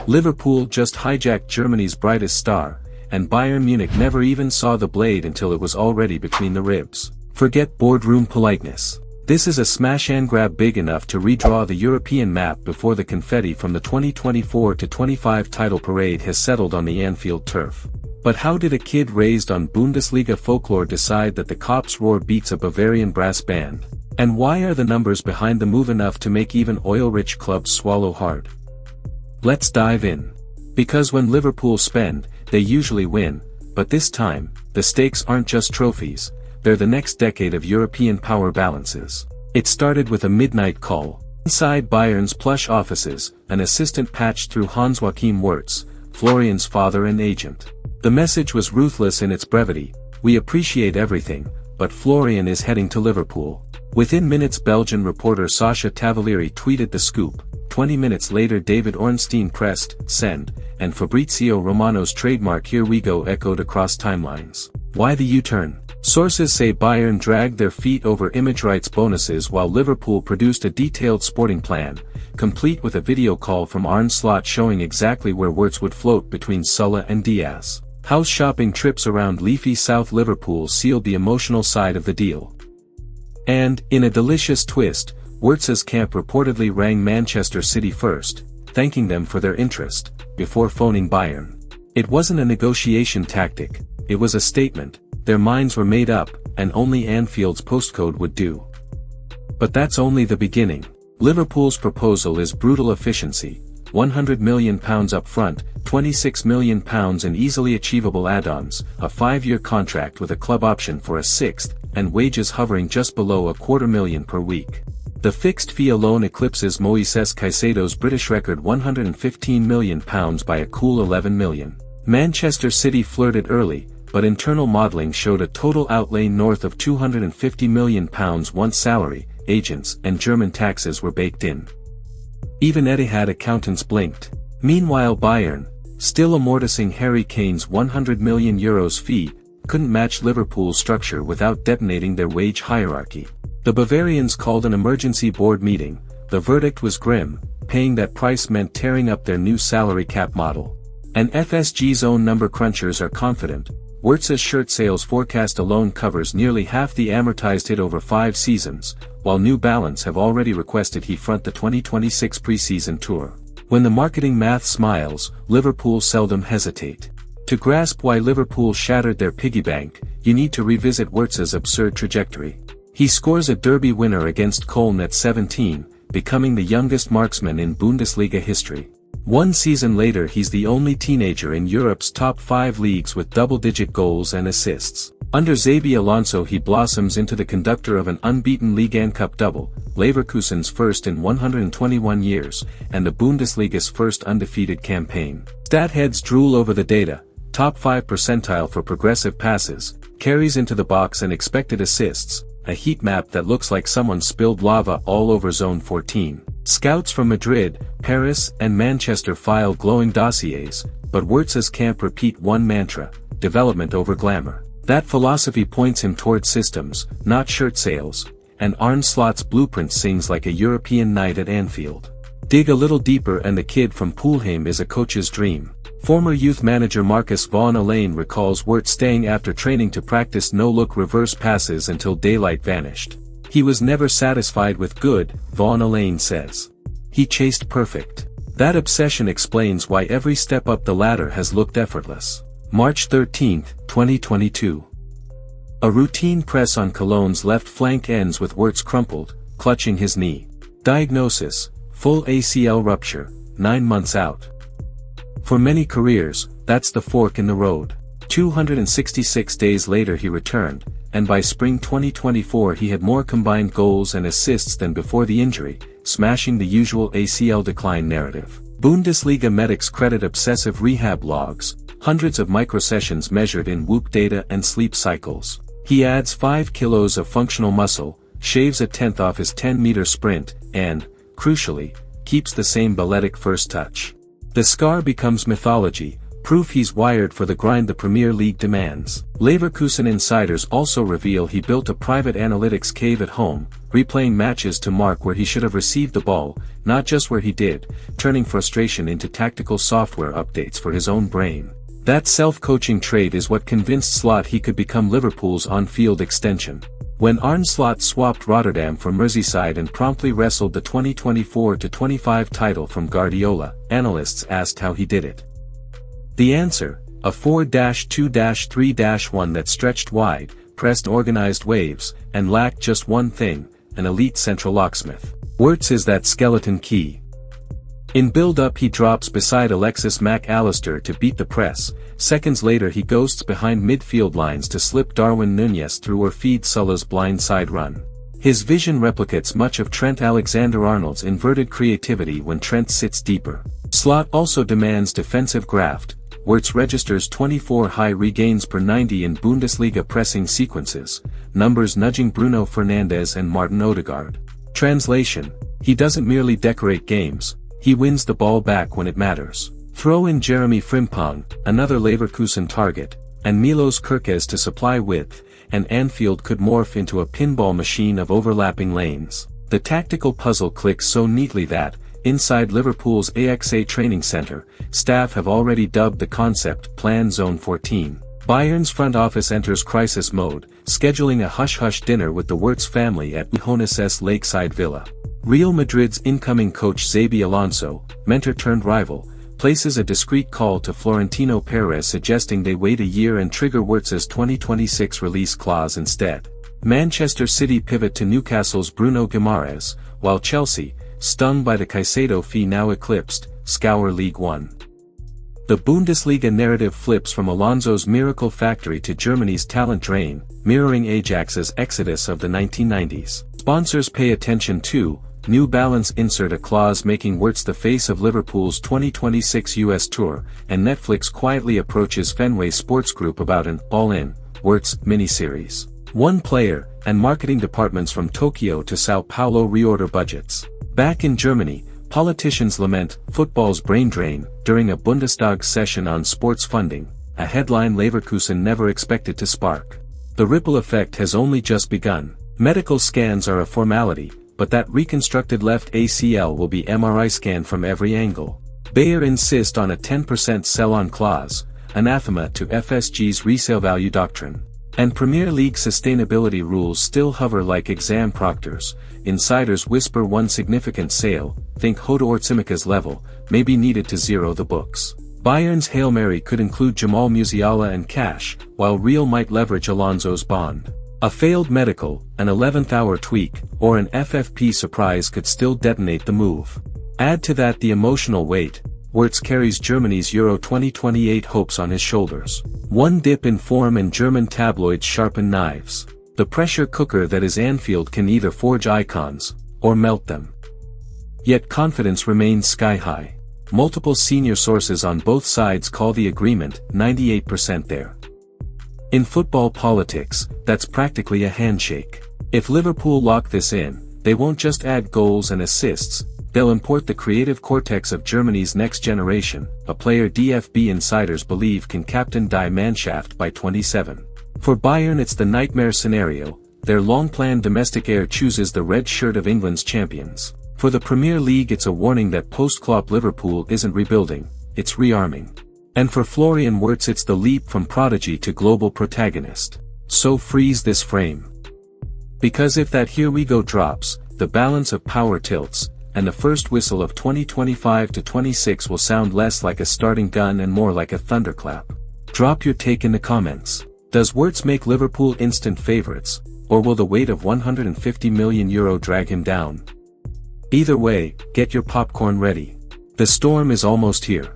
Liverpool just hijacked Germany's brightest star, and Bayern Munich never even saw the blade until it was already between the ribs. Forget boardroom politeness. This is a smash and grab big enough to redraw the European map before the confetti from the 2024-25 title parade has settled on the Anfield turf. But how did a kid raised on Bundesliga folklore decide that the Cops roar beats a Bavarian brass band? And why are the numbers behind the move enough to make even oil-rich clubs swallow hard? Let's dive in. Because when Liverpool spend, they usually win, but this time, the stakes aren't just trophies, they're the next decade of European power balances. It started with a midnight call. Inside Bayern's plush offices, an assistant patched through Florian Wirtz, Florian's father and agent. The message was ruthless in its brevity: "We appreciate everything, but Florian is heading to Liverpool." Within minutes Belgian reporter Sasha Tavalieri tweeted the scoop. 20 minutes later David Ornstein pressed send, and Fabrizio Romano's trademark "Here we go" echoed across timelines. Why the U-turn? Sources say Bayern dragged their feet over image rights bonuses while Liverpool produced a detailed sporting plan, complete with a video call from Arne Slot showing exactly where Wirtz would float between Sulla and Diaz. House shopping trips around leafy South Liverpool sealed the emotional side of the deal. And, in a delicious twist, Wirtz's camp reportedly rang Manchester City first, thanking them for their interest, before phoning Bayern. It wasn't a negotiation tactic, it was a statement. Their minds were made up, and only Anfield's postcode would do. But that's only the beginning. Liverpool's proposal is brutal efficiency: £100 million up front, £26 million in easily achievable add-ons, a 5-year contract with a club option for a sixth, and wages hovering just below £250,000 per week. The fixed fee alone eclipses Moises Caicedo's British record £115 million by a cool £11 million. Manchester City flirted early, but internal modelling showed a total outlay north of £250 million once salary, agents and German taxes were baked in. Even Etihad accountants blinked. Meanwhile Bayern, still amortizing Harry Kane's €100 million fee, couldn't match Liverpool's structure without detonating their wage hierarchy. The Bavarians called an emergency board meeting. The verdict was grim: paying that price meant tearing up their new salary cap model. And FSG's own number crunchers are confident. Wirtz's shirt sales forecast alone covers nearly half the amortized hit over 5 seasons, while New Balance have already requested he front the 2026 pre-season tour. When the marketing math smiles, Liverpool seldom hesitate. To grasp why Liverpool shattered their piggy bank, you need to revisit Wirtz's absurd trajectory. He scores a derby winner against Köln at 17, becoming the youngest marksman in Bundesliga history. 1 season later he's the only teenager in Europe's top 5 leagues with double-digit goals and assists. Under Xabi Alonso he blossoms into the conductor of an unbeaten Ligue 1 Cup double, Leverkusen's first in 121 years, and the Bundesliga's first undefeated campaign. Stat heads drool over the data: top 5 percentile for progressive passes, carries into the box and expected assists, a heat map that looks like someone spilled lava all over Zone 14. Scouts from Madrid, Paris and Manchester file glowing dossiers, but Wirtz's camp repeat one mantra: development over glamour. That philosophy points him towards systems, not shirt sales, and Arne Slot's blueprint sings like a European night at Anfield. Dig a little deeper and the kid from Poolheim is a coach's dream. Former youth manager Marcus Vaughan Alain recalls Wirtz staying after training to practice no-look reverse passes until daylight vanished. He was never satisfied with good, Vaughan Alain says. He chased perfect. That obsession explains why every step up the ladder has looked effortless. March 13, 2022. A routine press on Cologne's left flank ends with Wirtz crumpled, clutching his knee. Diagnosis: full ACL rupture, 9 months out. For many careers, that's the fork in the road. 266 days later he returned, and by spring 2024 he had more combined goals and assists than before the injury, smashing the usual ACL decline narrative. Bundesliga medics credit obsessive rehab logs, hundreds of microsessions measured in Whoop data and sleep cycles. He adds 5 kilos of functional muscle, shaves a tenth off his 10-meter sprint, and, crucially, keeps the same balletic first touch. The scar becomes mythology, proof he's wired for the grind the Premier League demands. Leverkusen insiders also reveal he built a private analytics cave at home, replaying matches to mark where he should have received the ball, not just where he did, turning frustration into tactical software updates for his own brain. That self-coaching trait is what convinced Slot he could become Liverpool's on-field extension. When Arne Slot swapped Rotterdam for Merseyside and promptly wrestled the 2024-25 title from Guardiola, analysts asked how he did it. The answer, a 4-2-3-1 that stretched wide, pressed organized waves, and lacked just one thing, an elite central locksmith. Wirtz is that skeleton key. In build-up he drops beside Alexis Mac Allister to beat the press, seconds later he ghosts behind midfield lines to slip Darwin Núñez through or feed Sulla's blindside run. His vision replicates much of Trent Alexander-Arnold's inverted creativity when Trent sits deeper. Slot also demands defensive graft. Wirtz registers 24 high regains per 90 in Bundesliga pressing sequences, numbers nudging Bruno Fernandes and Martin Odegaard. Translation: he doesn't merely decorate games, he wins the ball back when it matters. Throw in Jeremy Frimpong, another Leverkusen target, and Milos Kerkez to supply width, and Anfield could morph into a pinball machine of overlapping lanes. The tactical puzzle clicks so neatly that, inside Liverpool's AXA training center, staff have already dubbed the concept Plan Zone 14. Bayern's front office enters crisis mode, scheduling a hush-hush dinner with the Wirtz family at Honeses Lakeside Villa. Real Madrid's incoming coach Xabi Alonso, mentor-turned-rival, places a discreet call to Florentino Perez suggesting they wait a year and trigger Wirtz's 2026 release clause instead. Manchester City pivot to Newcastle's Bruno Guimaraes, while Chelsea, stung by the Caicedo fee now eclipsed, scour League One. The Bundesliga narrative flips from Alonso's miracle factory to Germany's talent drain, mirroring Ajax's exodus of the 1990s. Sponsors pay attention too. New Balance insert a clause making Wirtz the face of Liverpool's 2026 US tour, and Netflix quietly approaches Fenway Sports Group about an all-in Wirtz miniseries. One player, and marketing departments from Tokyo to Sao Paulo reorder budgets. Back in Germany, politicians lament football's brain drain during a Bundestag session on sports funding, a headline Leverkusen never expected to spark. The ripple effect has only just begun. Medical scans are a formality, but that reconstructed left ACL will be MRI scanned from every angle. Bayer insist on a 10% sell-on clause, anathema to FSG's resale value doctrine. And Premier League sustainability rules still hover like exam proctors. Insiders whisper one significant sale, think Hodor Tsimikas level, may be needed to zero the books. Bayern's Hail Mary could include Jamal Musiala and cash, while Real might leverage Alonso's bond. A failed medical, an 11th hour tweak, or an FFP surprise could still detonate the move. Add to that the emotional weight. Wirtz carries Germany's Euro 2028 hopes on his shoulders. One dip in form and German tabloids sharpen knives. The pressure cooker that is Anfield can either forge icons, or melt them. Yet confidence remains sky-high. Multiple senior sources on both sides call the agreement 98% there. In football politics, that's practically a handshake. If Liverpool lock this in, they won't just add goals and assists, they'll import the creative cortex of Germany's next generation, a player DFB insiders believe can captain Die Mannschaft by 27. For Bayern it's the nightmare scenario, their long-planned domestic heir chooses the red shirt of England's champions. For the Premier League it's a warning that post-Klopp Liverpool isn't rebuilding, it's rearming. And for Florian Wirtz it's the leap from prodigy to global protagonist. So freeze this frame. Because if that "here we go" drops, the balance of power tilts, and the first whistle of 2025-26 will sound less like a starting gun and more like a thunderclap. Drop your take in the comments. Does Wirtz make Liverpool instant favourites, or will the weight of €150 million drag him down? Either way, get your popcorn ready. The storm is almost here.